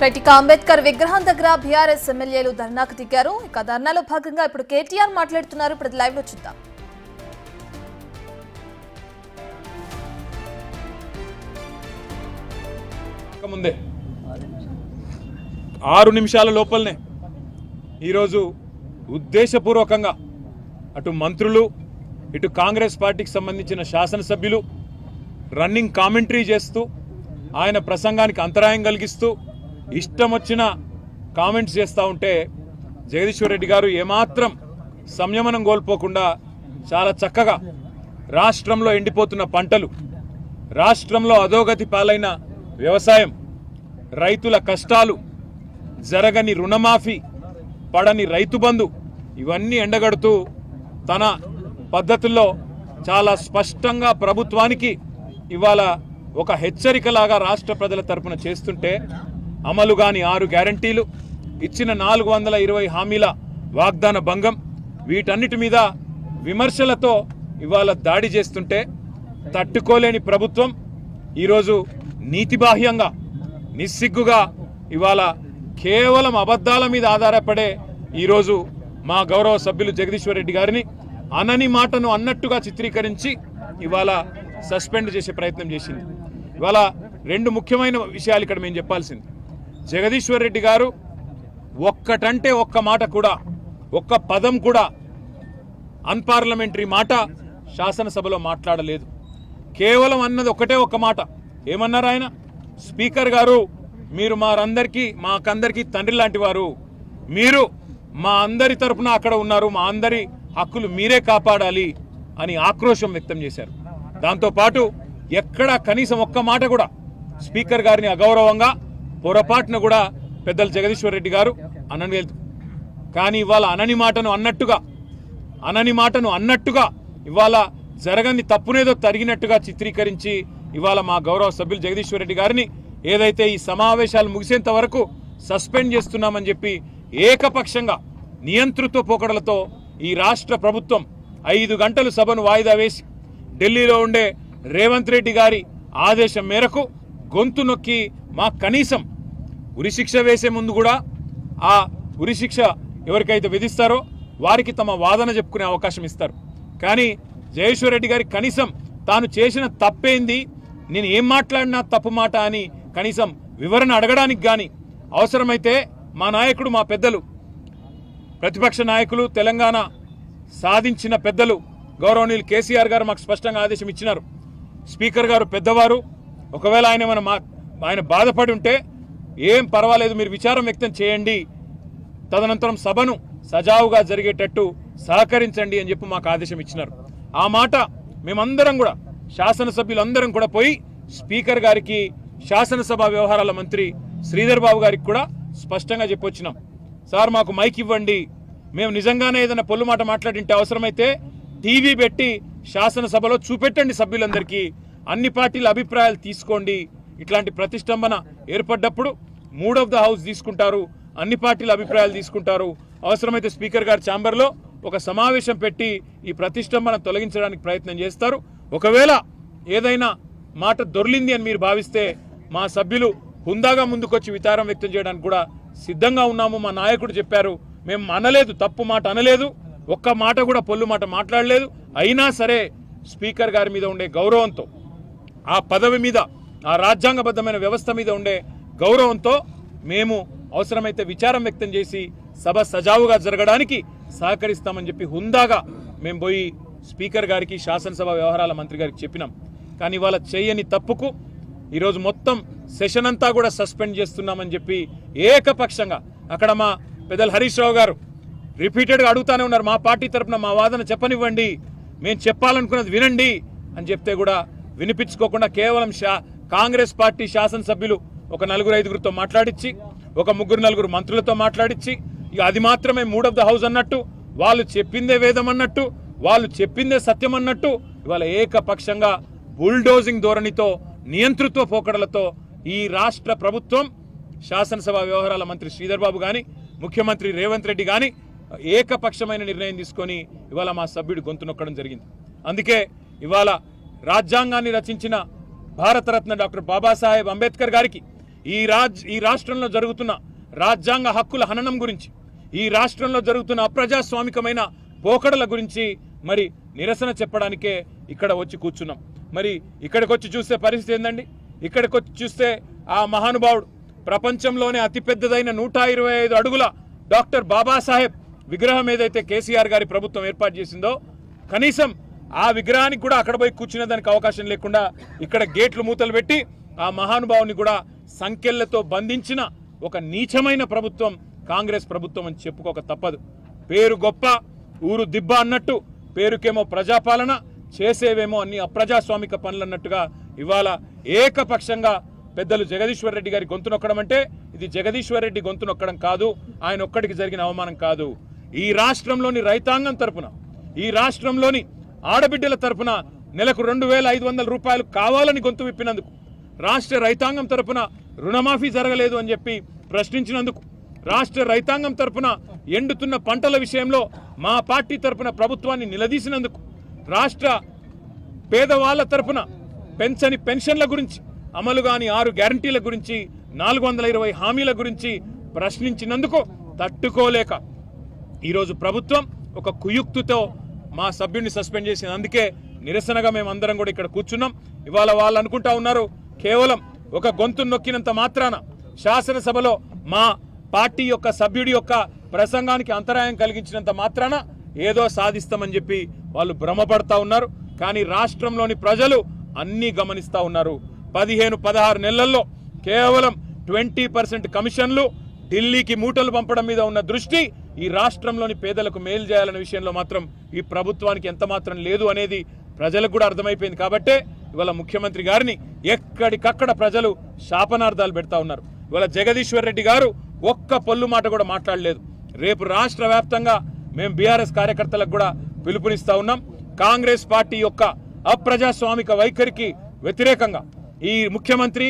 ఇక అంబేద్కర్ విగ్రహం దగ్గర బీఆర్ఎస్ ఎమ్మెల్యేలు ధర్నాకు దిగారు. ఇక ధర్నాలో భాగంగా ఇప్పుడు కేటీఆర్ మాట్లాడుతున్నారు. ఇప్పుడు లైవ్ లో చూద్దాం. ముందే 6 నిమిషాల లోపలనే ఈరోజు ఉద్దేశపూర్వకంగా అటు మంత్రులు ఇటు కాంగ్రెస్ పార్టీకి సంబంధించిన శాసనసభ్యులు రన్నింగ్ కామెంటరీ చేస్తూ ఆయన ప్రసంగానికి అంతరాయం కలిగిస్తూ ఇష్టం వచ్చిన కామెంట్స్ చేస్తూ ఉంటే జగదీశ్వర్ రెడ్డి గారు ఏమాత్రం సంయమనం కోల్పోకుండా చాలా చక్కగా రాష్ట్రంలో ఎండిపోతున్న పంటలు, రాష్ట్రంలో అధోగతి పాలైన వ్యవసాయం, రైతుల కష్టాలు, జరగని రుణమాఫీ, పడని రైతు బంధు ఇవన్నీ ఎండగడుతూ తన పద్ధతుల్లో చాలా స్పష్టంగా ప్రభుత్వానికి ఇవాళ ఒక హెచ్చరికలాగా రాష్ట్ర ప్రజల తరపున చేస్తుంటే అమలు కాని 6 గ్యారంటీలు, ఇచ్చిన 420 హామీల వాగ్దాన భంగం, వీటన్నిటి మీద విమర్శలతో ఇవాళ దాడి చేస్తుంటే తట్టుకోలేని ప్రభుత్వం ఈరోజు నీతిబాహ్యంగా నిస్సిగ్గుగా ఇవాళ కేవలం అబద్ధాల మీద ఆధారపడే ఈరోజు మా గౌరవ సభ్యులు జగదీశ్వర్ రెడ్డి గారిని అనని మాటను అన్నట్టుగా చిత్రీకరించి ఇవాళ సస్పెండ్ చేసే ప్రయత్నం చేసింది. ఇవాళ 2 ముఖ్యమైన విషయాలు ఇక్కడ మేము చెప్పాల్సింది. జగదీశ్వర్ రెడ్డి గారు ఒక్కటంటే ఒక్క మాట కూడా, ఒక్క పదం కూడా అన్పార్లమెంటరీ మాట శాసనసభలో మాట్లాడలేదు. కేవలం అన్నది ఒకటే ఒక్క మాట. ఏమన్నారు ఆయన? స్పీకర్ గారు, మీరు మాకందరికీ తండ్రి లాంటి వారు, మీరు మా అందరి తరపున అక్కడ ఉన్నారు, మా అందరి హక్కులు మీరే కాపాడాలి అని ఆక్రోశం వ్యక్తం చేశారు. దాంతోపాటు ఎక్కడ కనీసం ఒక్క మాట కూడా స్పీకర్ గారిని అగౌరవంగా పొరపాటున కూడా పెద్దలు జగదీశ్వర్ రెడ్డి గారు అనలేదు. కానీ ఇవాళ అనని మాటను అన్నట్టుగా ఇవాళ జరగని తప్పునేదో తరిగినట్టుగా చిత్రీకరించి ఇవాళ మా గౌరవ సభ్యులు జగదీశ్వర్ రెడ్డి గారిని ఏదైతే ఈ సమావేశాలు ముగిసేంత వరకు సస్పెండ్ చేస్తున్నామని చెప్పి ఏకపక్షంగా నియంతృత్వ పోకడలతో ఈ రాష్ట్ర ప్రభుత్వం 5 గంటలు సభను వాయిదా వేసి ఢిల్లీలో ఉండే రేవంత్ రెడ్డి గారి ఆదేశం మేరకు గొంతు నొక్కి మా కనీసం ఉరిశిక్ష వేసే ముందు కూడా ఆ ఉరిశిక్ష ఎవరికైతే విధిస్తారో వారికి తమ వాదన చెప్పుకునే అవకాశం ఇస్తారు. కానీ జగదీశ్వర్ రెడ్డి గారి కనీసం తాను చేసిన తప్పేంది, నేను ఏం మాట్లాడినా తప్పు మాట అని కనీసం వివరణ అడగడానికి కానీ, అవసరమైతే మా నాయకుడు, మా పెద్దలు, ప్రతిపక్ష నాయకులు, తెలంగాణ సాధించిన పెద్దలు గౌరవనీయులు కేసీఆర్ గారు మాకు స్పష్టంగా ఆదేశం ఇచ్చినారు. స్పీకర్ గారు పెద్దవారు, ఒకవేళ ఆయన బాధపడి ఉంటే ఏం పర్వాలేదు, మీరు విచారం వ్యక్తం చేయండి, తదనంతరం సభను సజావుగా జరిగేటట్టు సహకరించండి అని చెప్పి మాకు ఆదేశం ఇచ్చినారు. ఆ మాట మేమందరం కూడా, శాసనసభ్యులందరం కూడా పోయి స్పీకర్ గారికి, శాసనసభ వ్యవహారాల మంత్రి శ్రీధర్ బాబు గారికి కూడా స్పష్టంగా చెప్పొచ్చినాం. సార్, మాకు మైక్ ఇవ్వండి, మేము నిజంగానే ఏదైనా పొల్లు మాట మాట్లాడింటే అవసరమైతే టీవీ పెట్టి శాసనసభలో చూపెట్టండి సభ్యులందరికీ, అన్ని పార్టీల అభిప్రాయాలు తీసుకోండి. ఇట్లాంటి ప్రతిష్టంభన ఏర్పడ్డప్పుడు మూడ్ ఆఫ్ ద హౌస్ తీసుకుంటారు, అన్ని పార్టీల అభిప్రాయాలు తీసుకుంటారు. అవసరమైతే స్పీకర్ గారి ఛాంబర్లో ఒక సమావేశం పెట్టి ఈ ప్రతిష్టంభన తొలగించడానికి ప్రయత్నం చేస్తారు. ఒకవేళ ఏదైనా మాట దొర్లింది అని మీరు భావిస్తే మా సభ్యులు హుందాగా ముందుకొచ్చి విచారం వ్యక్తం చేయడానికి కూడా సిద్ధంగా ఉన్నాము. మా నాయకుడు చెప్పారు, మేము అనలేదు, తప్పు మాట అనలేదు, ఒక్క మాట కూడా పొల్లు మాట మాట్లాడలేదు. అయినా సరే స్పీకర్ గారి మీద ఉండే గౌరవంతో, ఆ పదవి మీద, ఆ రాజ్యాంగబద్ధమైన వ్యవస్థ మీద ఉండే గౌరవంతో మేము అవసరమైతే విచారం వ్యక్తం చేసి సభ సజావుగా జరగడానికి సహకరిస్తామని చెప్పి హుందాగా మేము పోయి స్పీకర్ గారికి, శాసనసభ వ్యవహారాల మంత్రి గారికి చెప్పినాం. కానీ ఇవాళ చేయని తప్పుకు ఈరోజు మొత్తం సెషన్ అంతా కూడా సస్పెండ్ చేస్తున్నామని చెప్పి ఏకపక్షంగా, అక్కడ మా పెద్దలు హరీష్ రావు గారు రిపీటెడ్గా అడుగుతానే ఉన్నారు, మా పార్టీ తరఫున మా వాదన చెప్పనివ్వండి, మేము చెప్పాలనుకున్నది వినండి అని చెప్తే కూడా వినిపించుకోకుండా కేవలం కాంగ్రెస్ పార్టీ శాసనసభ్యులు ఒక 4-5గురితో మాట్లాడించి, ఒక 3-4 మంత్రులతో మాట్లాడించి, ఇక అది మాత్రమే మూడ్ ఆఫ్ ద హౌస్ అన్నట్టు, వాళ్ళు చెప్పిందే వేదం అన్నట్టు, వాళ్ళు చెప్పిందే సత్యం అన్నట్టు ఇవాళ ఏకపక్షంగా బుల్డోజింగ్ ధోరణితో, నియంతృత్వ పోకడలతో ఈ రాష్ట్ర ప్రభుత్వం, శాసనసభ వ్యవహారాల మంత్రి శ్రీధర్ బాబు కానీ, ముఖ్యమంత్రి రేవంత్ రెడ్డి కానీ ఏకపక్షమైన నిర్ణయం తీసుకొని ఇవాళ మా సభ్యుడు గొంతు నొక్కడం జరిగింది. అందుకే ఇవాళ రాజ్యాంగాన్ని రచించిన భారతరత్న డాక్టర్ బాబాసాహెబ్ అంబేద్కర్ గారికి ఈ రాష్ట్రంలో జరుగుతున్న రాజ్యాంగ హక్కుల హననం గురించి, ఈ రాష్ట్రంలో జరుగుతున్న అప్రజాస్వామికమైన పోకడల గురించి మరి నిరసన చెప్పడానికే ఇక్కడ వచ్చి కూర్చున్నాం. మరి ఇక్కడికి వచ్చి చూస్తే పరిస్థితి ఏందండి? ఇక్కడికి వచ్చి చూస్తే ఆ మహానుభావుడు ప్రపంచంలోనే అతిపెద్దదైన 125 అడుగుల డాక్టర్ బాబాసాహెబ్ విగ్రహం ఏదైతే కేసీఆర్ గారి ప్రభుత్వం ఏర్పాటు చేసిందో, కనీసం ఆ విగ్రహానికి కూడా అక్కడ పోయి కూర్చునే దానికి అవకాశం లేకుండా ఇక్కడ గేట్లు మూతలు పెట్టి ఆ మహానుభావుని కూడా సంకెళ్లతో బంధించిన ఒక నీచమైన ప్రభుత్వం కాంగ్రెస్ ప్రభుత్వం అని చెప్పుకోక తప్పదు. పేరు గొప్ప ఊరు దిబ్బ అన్నట్టు, పేరుకేమో ప్రజాపాలన, చేసేవేమో అన్ని అప్రజాస్వామిక పనులు అన్నట్టుగా ఇవాళ ఏకపక్షంగా పెద్దలు జగదీశ్వర్ రెడ్డి గారి గొంతు నొక్కడం అంటే ఇది జగదీశ్వర్ రెడ్డి గొంతు నొక్కడం కాదు, ఆయన ఒక్కడికి జరిగిన అవమానం కాదు. ఈ రాష్ట్రంలోని రైతాంగం తరపున, ఈ రాష్ట్రంలోని ఆడబిడ్డల తరపున నెలకు 2,500 రూపాయలు కావాలని గొంతు విప్పినందుకు, రాష్ట్ర రైతాంగం తరపున రుణమాఫీ జరగలేదు అని చెప్పి ప్రశ్నించినందుకు, రాష్ట్ర రైతాంగం తరపున ఎండుతున్న పంటల విషయంలో మా పార్టీ తరపున ప్రభుత్వాన్ని నిలదీసినందుకు, రాష్ట్ర పేదవాళ్ల తరపున పెంచని పెన్షన్ల గురించి, అమలు కాని 6 గ్యారంటీల గురించి, 420 హామీల గురించి ప్రశ్నించినందుకు తట్టుకోలేక ఈరోజు ప్రభుత్వం ఒక కుయుక్తితో మా సభ్యుడిని సస్పెండ్ చేసింది. అందుకే నిరసనగా మేమందరం కూడా ఇక్కడ కూర్చున్నాం. ఇవాళ వాళ్ళు అనుకుంటా ఉన్నారు కేవలం ఒక గొంతు నొక్కినంత మాత్రాన, శాసనసభలో మా పార్టీ యొక్క సభ్యుడి యొక్క ప్రసంగానికి అంతరాయం కలిగించినంత మాత్రాన ఏదో సాధిస్తామని చెప్పి వాళ్ళు భ్రమపడతా ఉన్నారు. కానీ రాష్ట్రంలోని ప్రజలు అన్నీ గమనిస్తా ఉన్నారు. 15-16 నెలల్లో కేవలం 20% కమిషన్లు, ఢిల్లీకి మూటలు పంపడం మీద ఉన్న దృష్టి ఈ రాష్ట్రంలోని పేదలకు మేలు చేయాలనే విషయంలో మాత్రం ఈ ప్రభుత్వానికి ఎంత మాత్రం లేదు అనేది ప్రజలకు కూడా అర్థమైపోయింది. కాబట్టే ఇవాళ ముఖ్యమంత్రి గారిని ఎక్కడికక్కడ ప్రజలు శాపనార్థాలు పెడతా ఉన్నారు. ఇవాళ జగదీశ్వర్ రెడ్డి గారు ఒక్క పొల్లు మాట కూడా మాట్లాడలేదు. రేపు రాష్ట్ర వ్యాప్తంగా మేము బీఆర్ఎస్ కార్యకర్తలకు కూడా పిలుపునిస్తా ఉన్నాం. కాంగ్రెస్ పార్టీ యొక్క అప్రజాస్వామిక వైఖరికి వ్యతిరేకంగా, ఈ ముఖ్యమంత్రి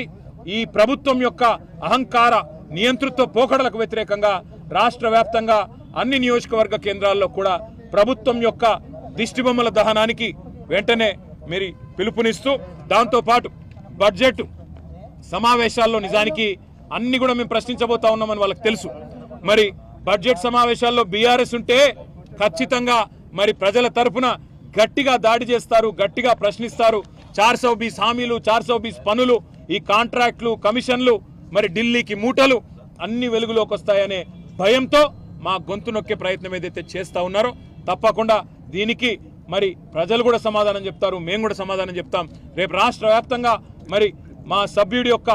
ఈ ప్రభుత్వం యొక్క అహంకార నియంతృత్వ పోకడలకు వ్యతిరేకంగా రాష్ట్ర వ్యాప్తంగా అన్ని నియోజకవర్గ కేంద్రాల్లో కూడా ప్రభుత్వం యొక్క దిష్టిబొమ్మల దహనానికి వెంటనే మీరు పిలుపునిస్తూ, దాంతోపాటు బడ్జెట్ సమావేశాల్లో నిజానికి అన్ని కూడా మేము ప్రశ్నించబోతా ఉన్నామని వాళ్ళకి తెలుసు. మరి బడ్జెట్ సమావేశాల్లో బీఆర్ఎస్ ఉంటే ఖచ్చితంగా మరి ప్రజల తరఫున గట్టిగా దాడి చేస్తారు, గట్టిగా ప్రశ్నిస్తారు. 420 హామీలు, 420 పనులు, ఈ కాంట్రాక్టులు, కమిషన్లు, మరి ఢిల్లీకి మూటలు అన్ని వెలుగులోకి వస్తాయనే భయంతో మా గొంతు నొక్కే ప్రయత్నం ఏదైతే చేస్తా ఉన్నారో తప్పకుండా దీనికి మరి ప్రజలు కూడా సమాధానం చెప్తారు, మేము కూడా సమాధానం చెప్తాం. రేపు రాష్ట్ర వ్యాప్తంగా మరి మా సభ్యుడి యొక్క